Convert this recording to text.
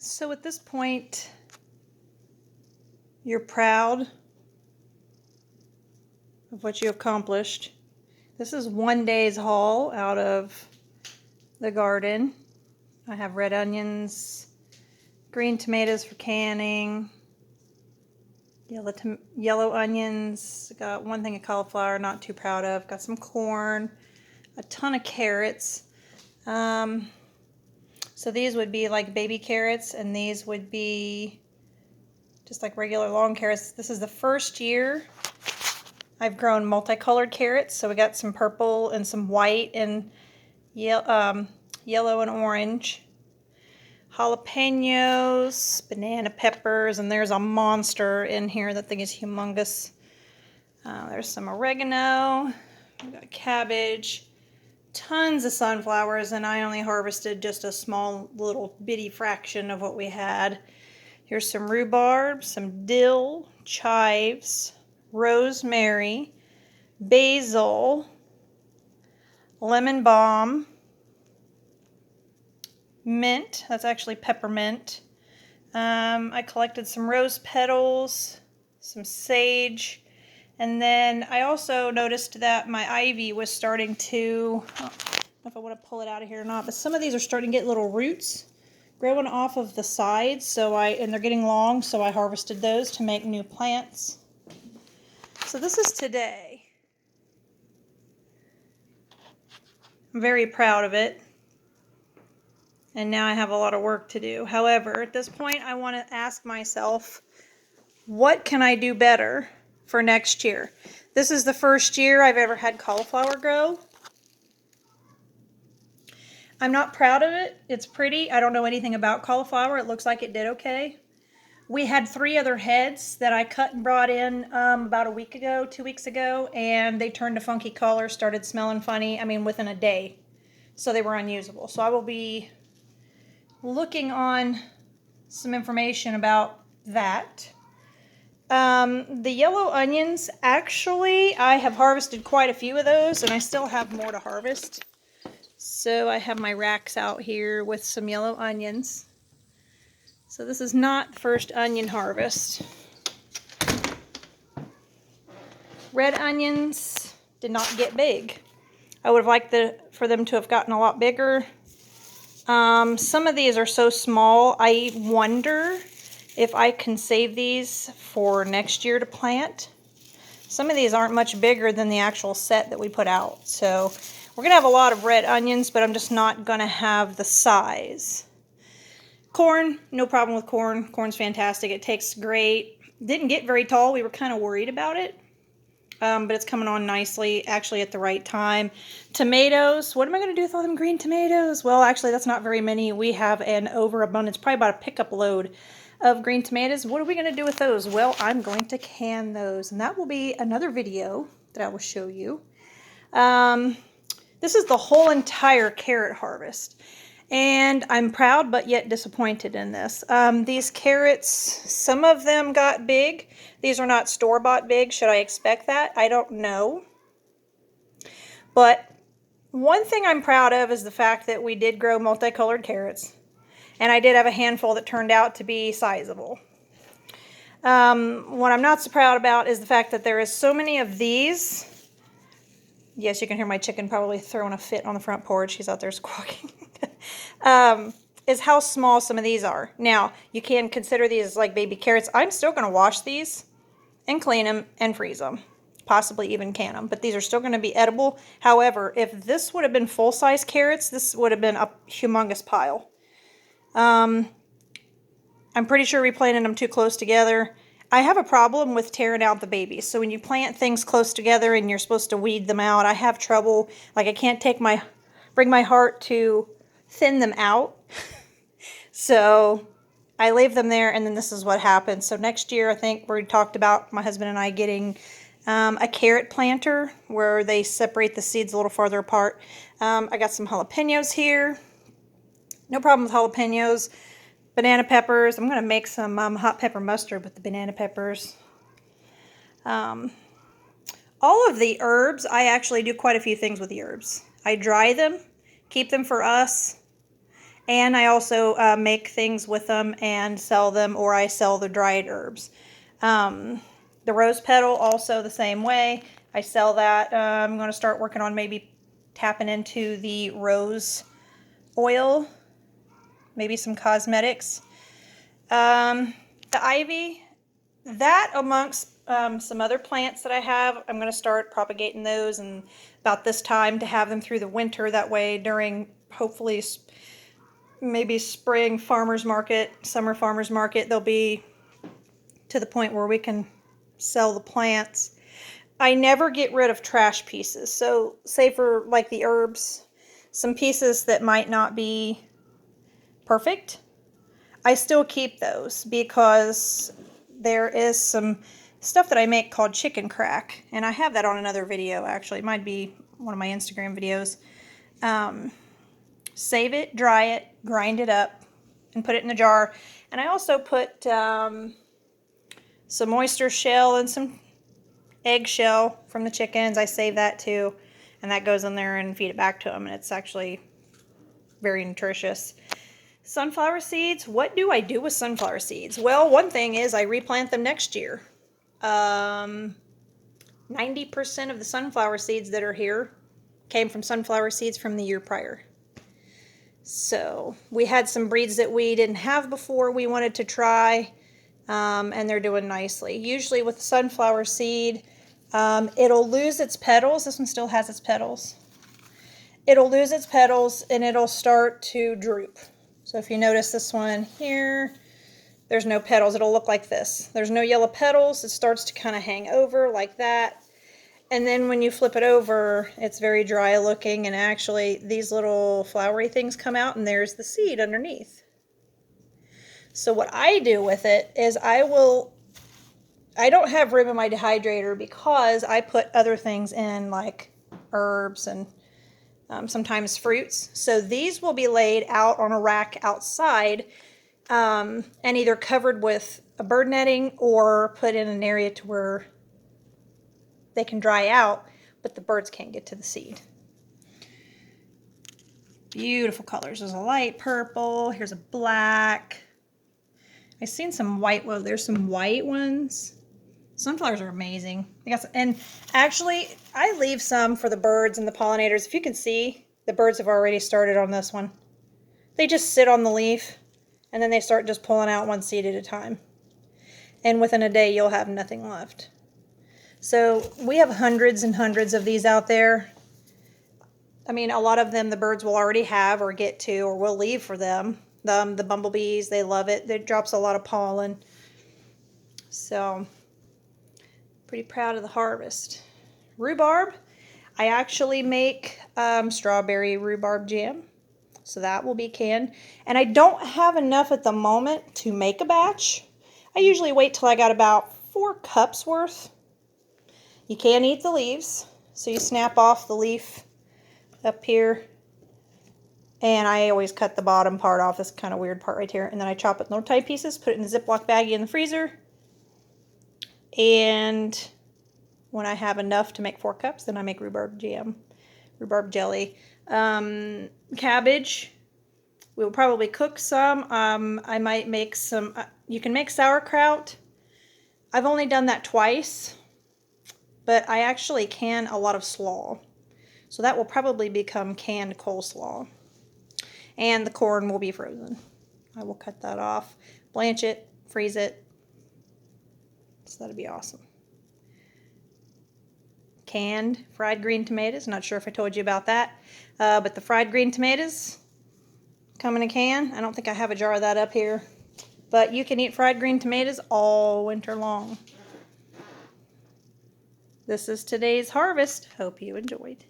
So at this point, you're proud of what you accomplished. This is one day's haul out of the garden. I have red onions, green tomatoes for canning, yellow onions, got one thing of cauliflower, not too proud of, got some corn, a ton of carrots. So these would be like baby carrots, and these would be just like regular long carrots. This is the first year I've grown multicolored carrots. So we got some purple and some white and yellow and orange. Jalapenos, banana peppers, and there's a monster in here. That thing is humongous. There's some oregano. We got cabbage. Tons of sunflowers, and I only harvested just a small little bitty fraction of what we had. Here's some rhubarb, some dill, chives, rosemary, basil, lemon balm, mint. That's actually peppermint. I collected some rose petals, some sage. And then I also noticed that my ivy was starting to, I don't know if I want to pull it out of here or not, but some of these are starting to get little roots growing off of the sides. And they're getting long, so I harvested those to make new plants. So this is today. I'm very proud of it. And now I have a lot of work to do. However, at this point, I want to ask myself, what can I do better for next year? This is the first year I've ever had cauliflower grow. I'm not proud of it. It's pretty. I don't know anything about cauliflower. It looks like it did okay. We had 3 other heads that I cut and brought in about a week ago, 2 weeks ago, and they turned a funky color, started smelling funny, within a day. So they were unusable. So I will be looking on some information about that. The yellow onions, actually, I have harvested quite a few of those, and I still have more to harvest. So I have my racks out here with some yellow onions. So this is not the first onion harvest. Red onions did not get big. I would have liked for them to have gotten a lot bigger. Some of these are so small, I wonder if I can save these for next year to plant. Some of these aren't much bigger than the actual set that we put out. So we're going to have a lot of red onions, but I'm just not going to have the size. Corn, no problem with corn. Corn's fantastic. It takes great. Didn't get very tall. We were kind of worried about it. But it's coming on nicely, actually at the right time. Tomatoes, what am I going to do with all them green tomatoes? Well, actually, that's not very many. We have an overabundance, probably about a pickup load of green tomatoes. What are we going to do with those? Well, I'm going to can those, and that will be another video that I will show you. This is the whole entire carrot harvest, and I'm proud but yet disappointed in this. These carrots, some of them got big. These are not store-bought big. Should I expect that? I don't know. But one thing I'm proud of is the fact that we did grow multicolored carrots. And I did have a handful that turned out to be sizable. What I'm not so proud about is the fact that there is so many of these. Yes, you can hear my chicken probably throwing a fit on the front porch. He's out there squawking. Is how small some of these are. Now, you can consider these as like baby carrots. I'm still going to wash these and clean them and freeze them. Possibly even can them. But these are still going to be edible. However, if this would have been full-size carrots, this would have been a humongous pile. I'm pretty sure we planted them too close together. I have a problem with tearing out the babies. So when you plant things close together and you're supposed to weed them out, I have trouble. Like I can't bring my heart to thin them out. So I leave them there, and then this is what happens. So next year, I think we talked about my husband and I getting a carrot planter where they separate the seeds a little farther apart. I got some jalapenos here. No problem with jalapenos. Banana peppers. I'm going to make some hot pepper mustard with the banana peppers. All of the herbs, I actually do quite a few things with the herbs. I dry them, keep them for us, And I also make things with them and sell them, or I sell the dried herbs. The rose petal, also the same way. I sell that. I'm going to start working on maybe tapping into the rose oil, maybe some cosmetics. The ivy, that amongst some other plants that I have, I'm going to start propagating those, and about this time to have them through the winter. That way during hopefully maybe spring farmers market, summer farmers market, they'll be to the point where we can sell the plants. I never get rid of trash pieces. So say for like the herbs, some pieces that might not be perfect, I still keep those because there is some stuff that I make called chicken crack. And I have that on another video, actually. It might be one of my Instagram videos. Save it, dry it, grind it up, and put it in a jar. And I also put some oyster shell and some eggshell from the chickens. I save that too, and that goes in there and feed it back to them, and it's actually very nutritious. Sunflower seeds. What do I do with sunflower seeds? Well, one thing is I replant them next year. 90% of the sunflower seeds that are here came from sunflower seeds from the year prior. So we had some breeds that we didn't have before we wanted to try, and they're doing nicely. Usually with sunflower seed, it'll lose its petals. This one still has its petals. It'll lose its petals and it'll start to droop. So if you notice this one here, there's no petals. It'll look like this. There's no yellow petals. It starts to kind of hang over like that. And then when you flip it over, it's very dry looking, and actually these little flowery things come out, and there's the seed underneath. So what I do with it is I don't have room in my dehydrator because I put other things in, like herbs and sometimes fruits. So these will be laid out on a rack outside, and either covered with a bird netting or put in an area to where they can dry out, but the birds can't get to the seed. Beautiful colors. There's a light purple. Here's a black. I've seen some white. Well, there's some white ones. Sunflowers are amazing. And actually, I leave some for the birds and the pollinators. If you can see, the birds have already started on this one. They just sit on the leaf, and then they start just pulling out one seed at a time. And within a day, you'll have nothing left. So we have hundreds and hundreds of these out there. I mean, a lot of them the birds will already have or get to, or will leave for them. The bumblebees, they love it. It drops a lot of pollen. So, pretty proud of the harvest. Rhubarb. I actually make strawberry rhubarb jam. So that will be canned. And I don't have enough at the moment to make a batch. I usually wait till I got about 4 cups worth. You can eat the leaves, so you snap off the leaf up here, and I always cut the bottom part off, this kind of weird part right here, and then I chop it in little tiny pieces, put it in a Ziploc baggie in the freezer, and when I have enough to make 4 cups, then I make rhubarb jam, rhubarb jelly. Cabbage, we'll probably cook some. I might make some, you can make sauerkraut. I've only done that twice. But I actually can a lot of slaw. So that will probably become canned coleslaw. And the corn will be frozen. I will cut that off, blanch it, freeze it. So that'll be awesome. Canned fried green tomatoes. Not sure if I told you about that. But the fried green tomatoes come in a can. I don't think I have a jar of that up here. But you can eat fried green tomatoes all winter long. This is today's harvest. Hope you enjoyed.